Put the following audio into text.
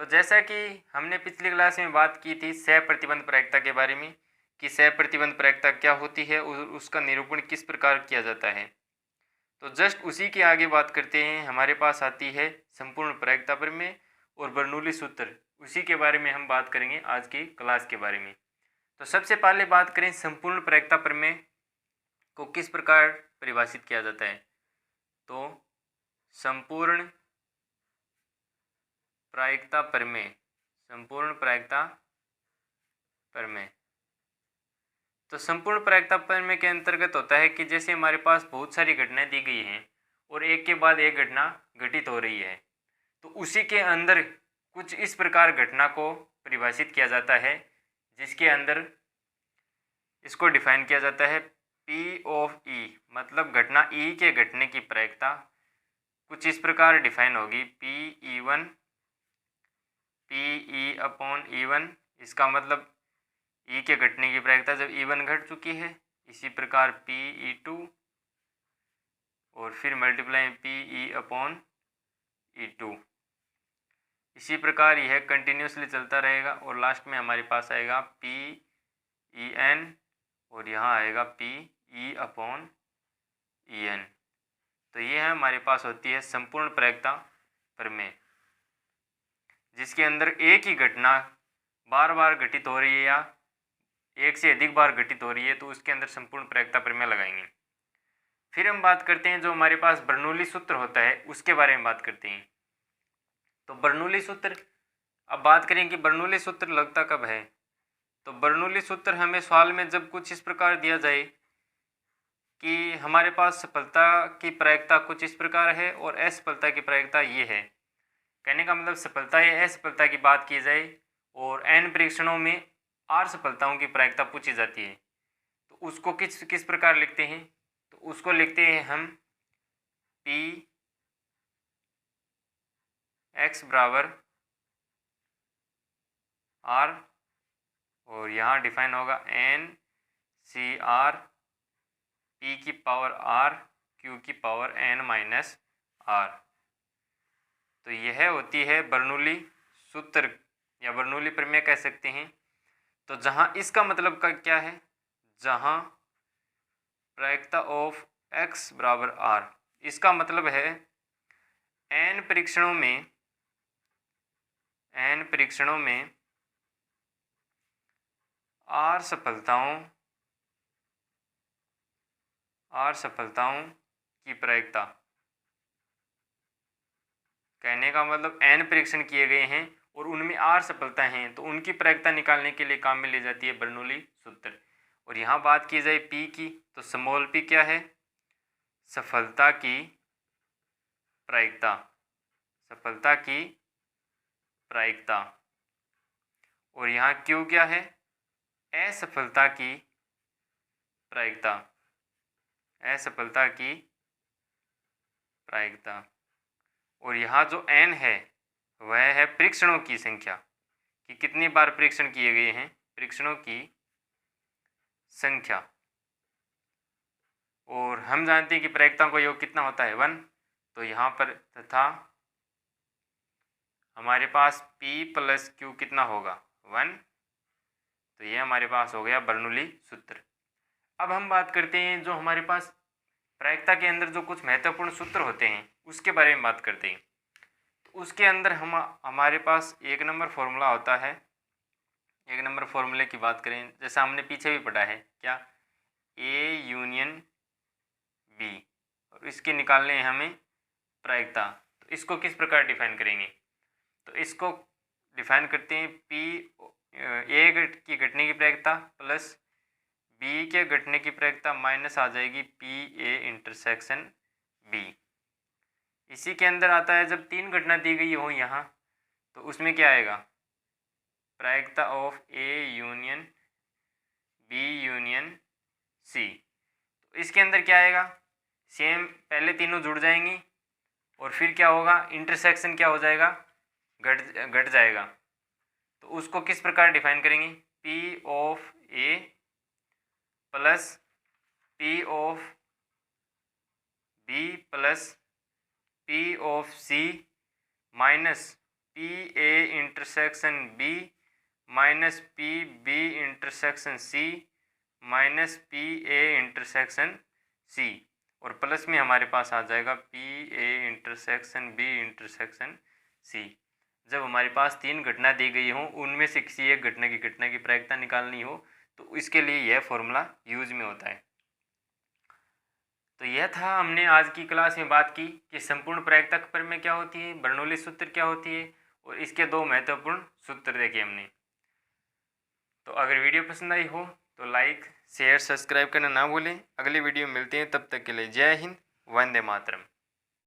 तो जैसा कि हमने पिछली क्लास में बात की थी सह प्रतिबंध प्रायिकता के बारे में कि सह प्रतिबंध प्रायिकता क्या होती है और उसका निरूपण किस प्रकार किया जाता है। तो जस्ट उसी के आगे बात करते हैं। हमारे पास आती है संपूर्ण प्रायिकता प्रमेय और बर्नौली सूत्र, उसी के बारे में हम बात करेंगे आज की क्लास के बारे में। तो सबसे पहले बात करें संपूर्ण प्रायिकता प्रमेय को किस प्रकार परिभाषित किया जाता है। तो संपूर्ण प्रायिकता प्रमेय, संपूर्ण प्रायिकता प्रमेय, तो संपूर्ण प्रायिकता प्रमेय के अंतर्गत होता है कि जैसे हमारे पास बहुत सारी घटनाएं दी गई हैं और एक के बाद एक घटना घटित हो रही है, तो उसी के अंदर कुछ इस प्रकार घटना को परिभाषित किया जाता है जिसके अंदर इसको डिफाइन किया जाता है P ऑफ E, मतलब घटना E के घटने की प्रायिकता कुछ इस प्रकार डिफाइन होगी P E अपॉन E1। इसका मतलब E के घटने की प्रायिकता जब E1 घट चुकी है, इसी प्रकार PE2 और फिर मल्टीप्लाई PE अपॉन E2। इसी प्रकार यह कंटिन्यूसली चलता रहेगा और लास्ट में हमारे पास आएगा PEN और यहाँ आएगा PE अपॉन EN। तो ये है हमारे पास होती है संपूर्ण प्रायिकता प्रमेय, जिसके अंदर एक ही घटना बार बार घटित हो रही है या एक से अधिक बार घटित हो रही है, तो उसके अंदर संपूर्ण प्रायिकता प्रमेय लगाएंगे। फिर हम बात करते हैं जो हमारे पास बर्नौली सूत्र होता है उसके बारे में बात करते हैं। तो बर्नौली सूत्र, अब बात करें कि बर्नौली सूत्र लगता कब है। तो बर्नौली सूत्र हमें सवाल में जब कुछ इस प्रकार दिया जाए कि हमारे पास सफलता की प्रायिकता कुछ इस प्रकार है और असफलता की प्रायिकता ये है, कहने का मतलब सफलता या असफलता की बात की जाए और n परीक्षणों में r सफलताओं की प्रायिकता पूछी जाती है, तो उसको किस प्रकार लिखते हैं। तो उसको लिखते हैं हम P x बराबर r और यहाँ डिफाइन होगा n C r P की पावर r Q की पावर n माइनस r। तो यह होती है बर्नौली सूत्र या बर्नौली प्रमेय कह सकते हैं। तो जहाँ इसका मतलब का क्या है, जहाँ प्रायिकता ऑफ x बराबर r, इसका मतलब है n परीक्षणों में r सफलताओं की प्रायिकता, कहने का मतलब n परीक्षण किए गए हैं और उनमें r सफलता हैं, तो उनकी प्रायिकता निकालने के लिए काम में ली जाती है बर्नौली सूत्र। और यहाँ बात की जाए p की, तो स्मॉल p क्या है, सफलता की प्रायिकता, सफलता की प्रायिकता। और यहाँ q क्या है, असफलता की प्रायिकता, असफलता की प्रायिकता। और यहाँ जो n है वह है परीक्षणों की संख्या, कि कितनी बार परीक्षण किए गए हैं, परीक्षणों की संख्या। और हम जानते हैं कि प्रायिकताओं का योग कितना होता है, 1। तो यहाँ पर तथा हमारे पास P प्लस Q कितना होगा, 1। तो ये हमारे पास हो गया बर्नौली सूत्र। अब हम बात करते हैं जो हमारे पास प्रायिकता के अंदर जो कुछ महत्वपूर्ण सूत्र होते हैं उसके बारे में बात करते हैं। तो उसके अंदर हमारे पास एक नंबर फॉर्मूला होता है। एक नंबर फॉर्मूले की बात करें, जैसा हमने पीछे भी पढ़ा है, क्या, A यूनियन B, और इसके निकालने हैं हमें प्रायिकता। तो इसको किस प्रकार डिफाइन करेंगे, तो इसको डिफाइन करते हैं P A की घटने की प्रायिकता प्लस B के घटने की प्रायिकता माइनस आ जाएगी PA इंटरसेक्शन B। इसी के अंदर आता है जब 3 घटना दी गई हो यहाँ, तो उसमें क्या आएगा, प्रायिकता of A union B union C। तो इसके अंदर क्या आएगा, सेम पहले तीनों जुड़ जाएंगी और फिर क्या होगा, इंटरसेक्शन क्या हो जाएगा, घट जाएगा। तो उसको किस प्रकार डिफाइन करेंगे, P of A plus P of B plus P of C minus P A intersection B minus P B intersection C minus P A intersection C, और प्लस में हमारे पास आ जाएगा P A intersection B intersection C. जब हमारे पास तीन घटना दी गई हो, उनमें से किसी एक घटना की प्रायिकता निकालनी हो, तो इसके लिए यह फॉर्मूला यूज में होता है। तो यह था, हमने आज की क्लास में बात की कि संपूर्ण प्रायिकता प्रमेय क्या होती है, बर्नौली सूत्र क्या होती है, और इसके दो महत्वपूर्ण सूत्र देखे हमने। तो अगर वीडियो पसंद आई हो तो लाइक शेयर सब्सक्राइब करना ना भूलें। अगली वीडियो में मिलते हैं, तब तक के लिए जय हिंद, वंदे मातरम।